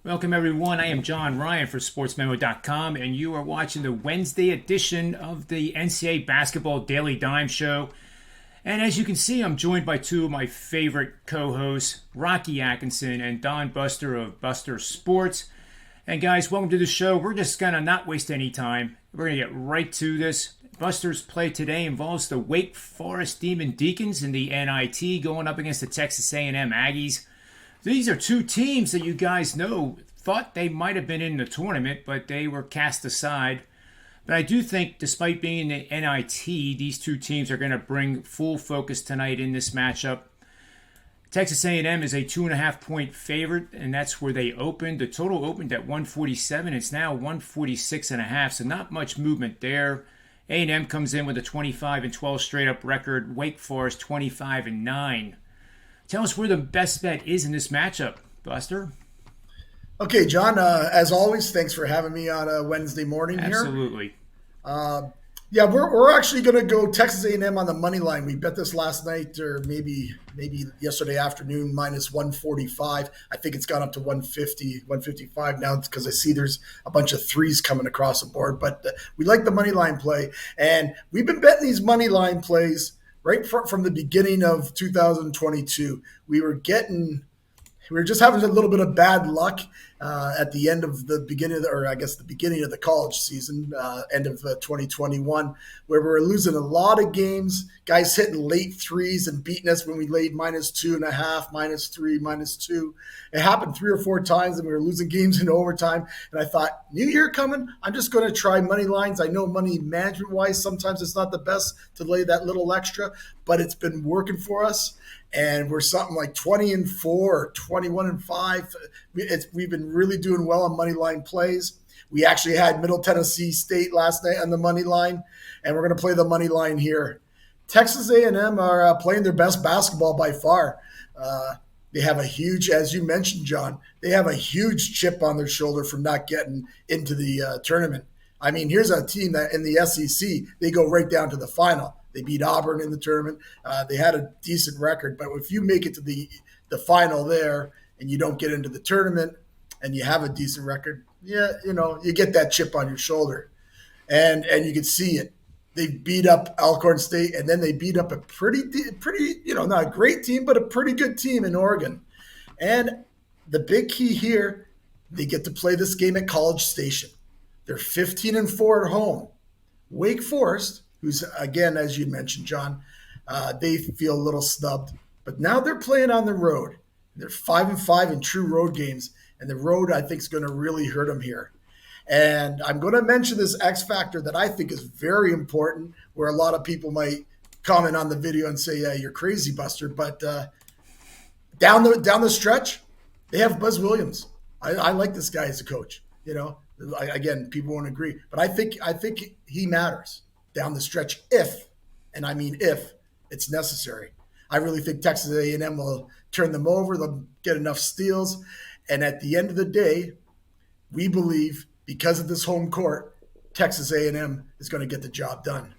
Welcome, everyone. I am John Ryan for SportsMemo.com, and you are watching the Wednesday edition of the NCAA Basketball Daily Dime Show. And as you can see, I'm joined by two of my favorite co-hosts, Rocky Atkinson and Don Buster of Buster Sports. And guys, welcome to the show. We're just going to not waste any time. We're going to get right to this. Buster's play today involves the Wake Forest Demon Deacons in the NIT going up against the Texas A&M Aggies. These are two teams that you guys know thought they might have been in the tournament, but they were cast aside. But I do think, despite being in the NIT, these two teams are going to bring full focus tonight in this matchup. Texas A&M is a 2.5-point favorite, and that's where they opened. The total opened at 147. It's now 146.5, so not much movement there. A&M comes in with a 25-12 straight-up record. Wake Forest 25-9. Tell us where the best bet is in this matchup, Buster. Okay, John, as always, thanks for having me on a Wednesday morning here. Absolutely. We're actually going to go Texas A&M on the money line. We bet this last night or maybe yesterday afternoon, minus 145. I think it's gone up to 150, 155 now because I see there's a bunch of threes coming across the board. But we like the money line play. And we've been betting these money line plays right from the beginning of 2022. We were just having a little bit of bad luck at the end of the beginning of the beginning of the college season, end of 2021, where we were losing a lot of games, guys hitting late threes and beating us when we laid minus 2.5, minus 3, minus 2. It happened 3 or 4 times, and we were losing games in overtime. And I thought, New Year coming, I'm just going to try money lines. I know money management-wise, sometimes it's not the best to lay that little extra, but it's been working for us. And we're something like 20-4 or 21-5. We've been really doing well on money line plays. We actually had Middle Tennessee State last night on the money line, and we're going to play the money line here. Texas A&M are playing their best basketball by far. They have a huge, as you mentioned, John, they have a huge chip on their shoulder from not getting into the tournament. I mean, here's a team that in the SEC, they go right down to the final. They beat Auburn in the tournament. They had a decent record, but if you make it to the final there and you don't get into the tournament and you have a decent record, you get that chip on your shoulder, and you can see it. They beat up Alcorn State, and then they beat up a pretty, not a great team, but a pretty good team in Oregon. And the big key here, they get to play this game at College Station. They're 15-4 at home. Wake Forest, who's, again, as you mentioned, John, they feel a little snubbed. But now they're playing on the road. They're 5-5 in true road games, and the road, I think, is going to really hurt them here. And I'm going to mention this X factor that I think is very important, where a lot of people might comment on the video and say, yeah, you're crazy, Buster. But down the stretch, they have Buzz Williams. I like this guy as a coach. Again, people won't agree. But I think he matters down the stretch if it's necessary. I really think Texas A&M will turn them over. They'll get enough steals. And at the end of the day, we believe because of this home court, Texas A&M is going to get the job done.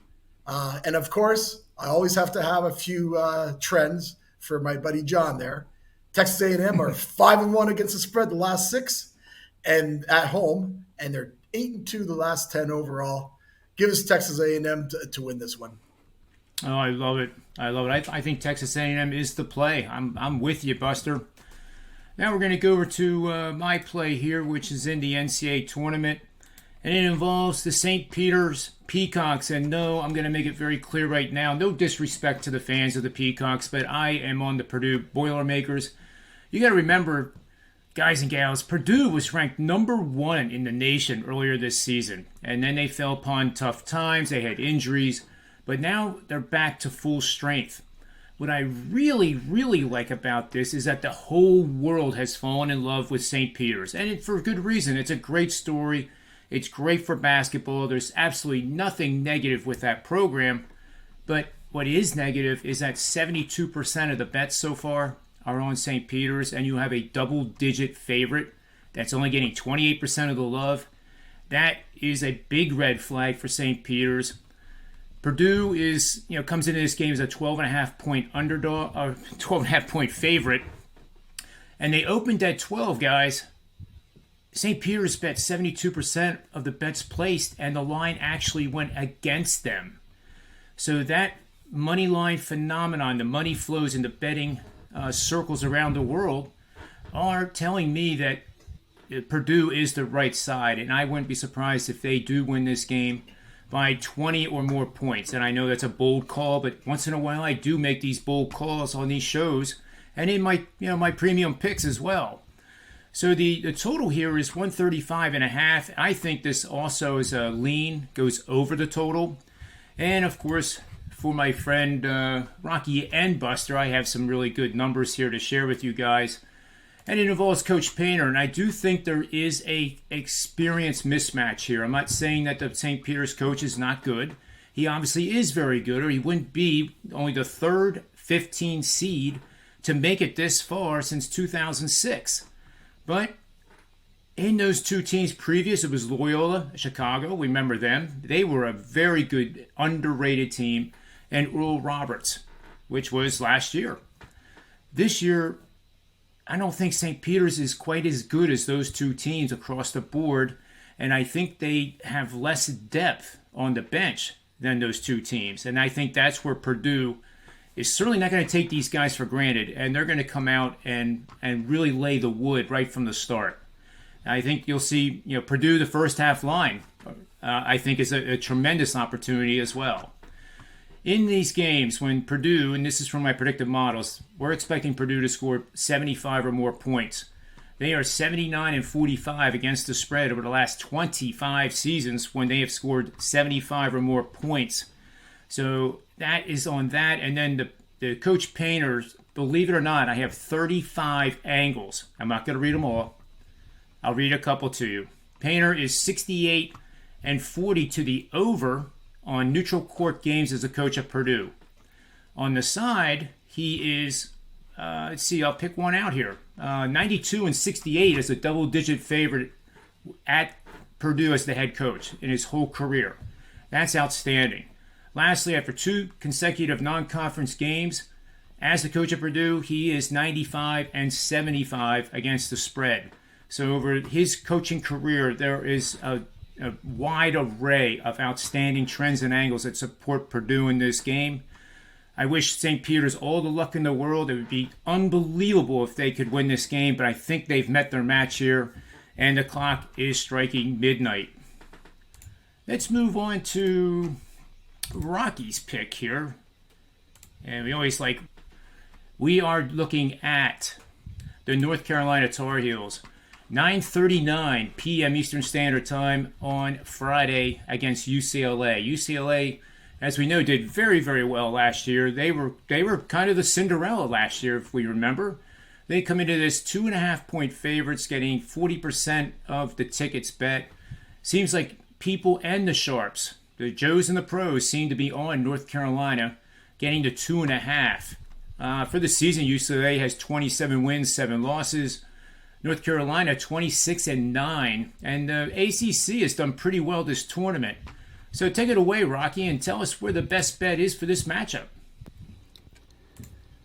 And of course, I always have to have a few trends for my buddy John there. Texas A&M are 5-1 against the spread the last 6 and at home, and they're 8-2 the last 10 overall. Give us Texas A&M to win this one. Oh, I love it. I think Texas A&M is the play. I'm with you, Buster. Now we're going to go over to my play here, which is in the NCAA tournament, and it involves the St. Peter's Peacocks. And no, I'm going to make it very clear right now, no disrespect to the fans of the Peacocks, but I am on the Purdue Boilermakers. You got to remember, guys and gals, Purdue was ranked number 1 in the nation earlier this season, and then they fell upon tough times. They had injuries, but now they're back to full strength. What I really, really like about this is that the whole world has fallen in love with St. Peter's, and for good reason. It's a great story. It's great for basketball. There's absolutely nothing negative with that program, but what is negative is that 72% of the bets so far are on St. Peter's, and you have a double-digit favorite that's only getting 28% of the love. That is a big red flag for St. Peter's. Purdue comes into this game as a 12.5-point underdog, or 12.5-point favorite, and they opened at 12, guys. St. Peter's bet 72% of the bets placed, and the line actually went against them. So that money line phenomenon, the money flows in the betting circles around the world, are telling me that Purdue is the right side, and I wouldn't be surprised if they do win this game by 20 or more points. And I know that's a bold call, but once in a while I do make these bold calls on these shows and in my my premium picks as well. So the total here is 135.5. I think this also is a lean, goes over the total. And of course, for my friend Rocky and Buster, I have some really good numbers here to share with you guys. And it involves Coach Painter, and I do think there is a experience mismatch here. I'm not saying that the St. Peter's coach is not good. He obviously is very good, or he wouldn't be only the third 15 seed to make it this far since 2006. But in those two teams previous, it was Loyola, Chicago. We remember them. They were a very good, underrated team. And Earl Roberts, which was last year. This year, I don't think St. Peter's is quite as good as those two teams across the board. And I think they have less depth on the bench than those two teams. And I think that's where Purdue is certainly not going to take these guys for granted. And they're going to come out and really lay the wood right from the start. I think you'll see Purdue, the first half line, I think is a tremendous opportunity as well. In these games, when Purdue, and this is from my predictive models, we're expecting Purdue to score 75 or more points. They are 79-45 against the spread over the last 25 seasons when they have scored 75 or more points. So that is on that. And then the Coach Painters, believe it or not, I have 35 angles. I'm not going to read them all. I'll read a couple to you. Painter is 68-40 to the over on neutral court games as a coach at Purdue. On the side, he is, let's see, I'll pick one out here. 92-68 as a double-digit favorite at Purdue as the head coach in his whole career. That's outstanding. Lastly, after two consecutive non-conference games, as the coach at Purdue, he is 95-75 against the spread. So over his coaching career, there is a wide array of outstanding trends and angles that support Purdue in this game. I wish St. Peter's all the luck in the world. It would be unbelievable if they could win this game, but I think they've met their match here, and the clock is striking midnight. Let's move on to Rocky's pick here. And we are looking at the North Carolina Tar Heels. 9:39 p.m. Eastern Standard Time on Friday against UCLA. UCLA, as we know, did very, very well last year. They were kind of the Cinderella last year, if we remember. They come into this 2.5-point favorites, getting 40% of the tickets bet. Seems like people and the sharps, the Joes and the pros, seem to be on North Carolina, getting to 2.5. For the season, UCLA has 27 wins, 7 losses. North Carolina 26-9, and the ACC has done pretty well this tournament. So take it away, Rocky, and tell us where the best bet is for this matchup.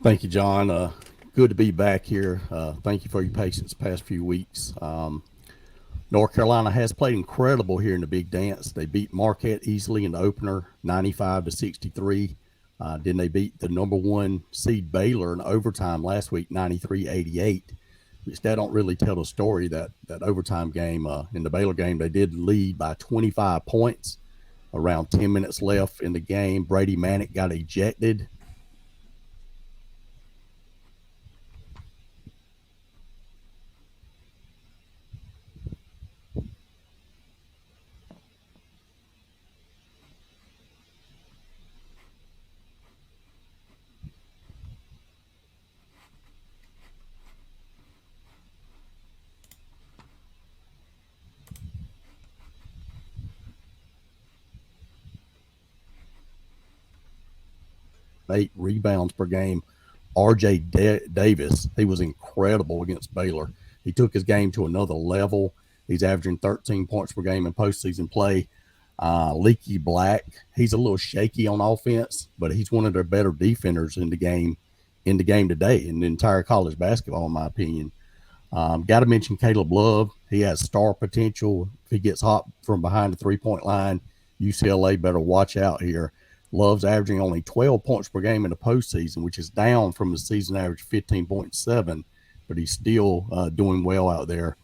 Thank you, John. Good to be back here. Thank you for your patience the past few weeks. North Carolina has played incredible here in the big dance. They beat Marquette easily in the opener, 95-63. Then they beat the number 1 seed Baylor in overtime last week, 93-88. Which that don't really tell the story. That overtime game, in the Baylor game, they did lead by 25 points. Around 10 minutes left in the game, Brady Manick got ejected. Eight rebounds per game. R.J. Davis, he was incredible against Baylor. He took his game to another level. He's averaging 13 points per game in postseason play. Leaky Black, he's a little shaky on offense, but he's one of their better defenders in the game today, in the entire college basketball, in my opinion. Got to mention Caleb Love. He has star potential. If he gets hot from behind the three-point line, UCLA better watch out here. Love's averaging only 12 points per game in the postseason, which is down from the season average 15.7, but he's still doing well out there.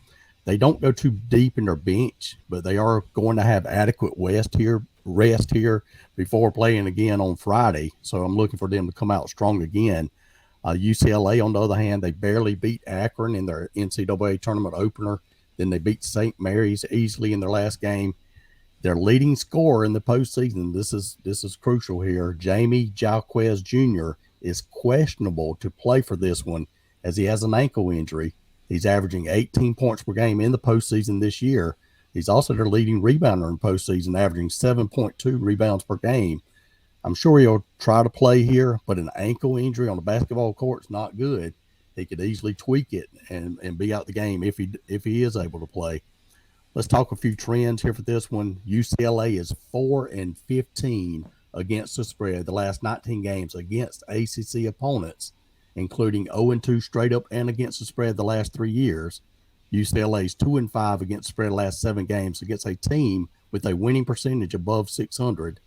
They don't go too deep in their bench, but they are going to have adequate rest here before playing again on Friday. So I'm looking for them to come out strong again. UCLA, on the other hand, they barely beat Akron in their NCAA tournament opener. Then they beat St. Mary's easily in their last game. Their leading scorer in the postseason, this is crucial here, Jamie Jalquez Jr. is questionable to play for this one as he has an ankle injury. He's averaging 18 points per game in the postseason this year. He's also their leading rebounder in postseason, averaging 7.2 rebounds per game. I'm sure he'll try to play here, but an ankle injury on the basketball court is not good. He could easily tweak it and be out the game if he is able to play. Let's talk a few trends here for this one. UCLA is 4-15 against the spread the last 19 games against ACC opponents, including 0-2 straight up and against the spread the last 3 years. UCLA is 2-5 against the spread the last 7 games against a team with a winning percentage above 600.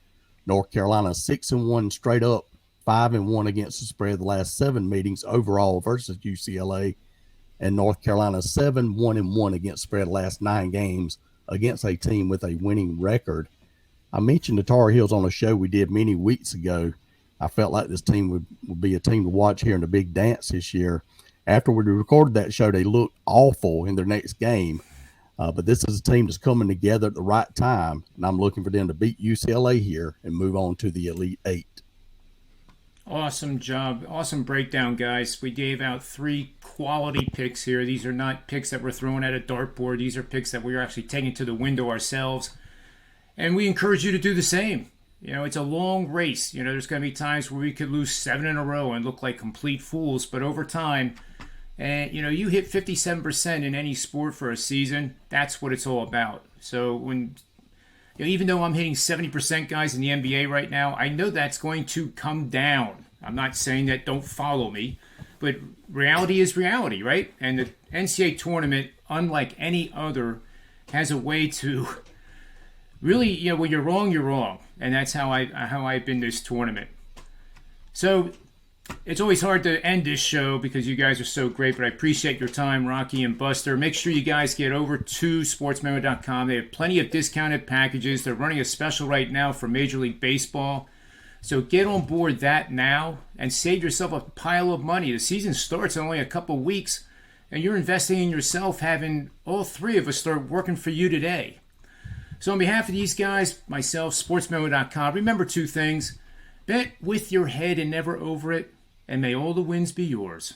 North Carolina 6-1 straight up, 5-1 against the spread the last 7 meetings overall versus UCLA. And North Carolina 7-1-1 against spread the last 9 games against a team with a winning record. I mentioned the Tar Heels on a show we did many weeks ago. I felt like this team would be a team to watch here in the big dance this year. After we recorded that show, they looked awful in their next game. But this is a team that's coming together at the right time, and I'm looking for them to beat UCLA here and move on to the Elite Eight. Awesome job. Awesome breakdown, guys. We gave out 3 quality picks here. These are not picks that we're throwing at a dartboard. These are picks that we're actually taking to the window ourselves. And we encourage you to do the same. You know, it's a long race. You know, there's going to be times where we could lose 7 in a row and look like complete fools. But over time, and you know, you hit 57% in any sport for a season, that's what it's all about. So when, you know, even though I'm hitting 70% guys in the NBA right now, I know that's going to come down. I'm not saying that don't follow me, but reality is reality, right? And the NCAA tournament, unlike any other, has a way to really, you know, when you're wrong, you're wrong. And that's how I've been this tournament. So it's always hard to end this show because you guys are so great, but I appreciate your time, Rocky and Buster. Make sure you guys get over to SportsMemo.com. They have plenty of discounted packages. They're running a special right now for Major League Baseball. So get on board that now and save yourself a pile of money. The season starts in only a couple weeks, and you're investing in yourself, having all 3 of us start working for you today. So on behalf of these guys, myself, SportsMemo.com, remember 2 things. Bet with your head and never over it, and may all the wins be yours.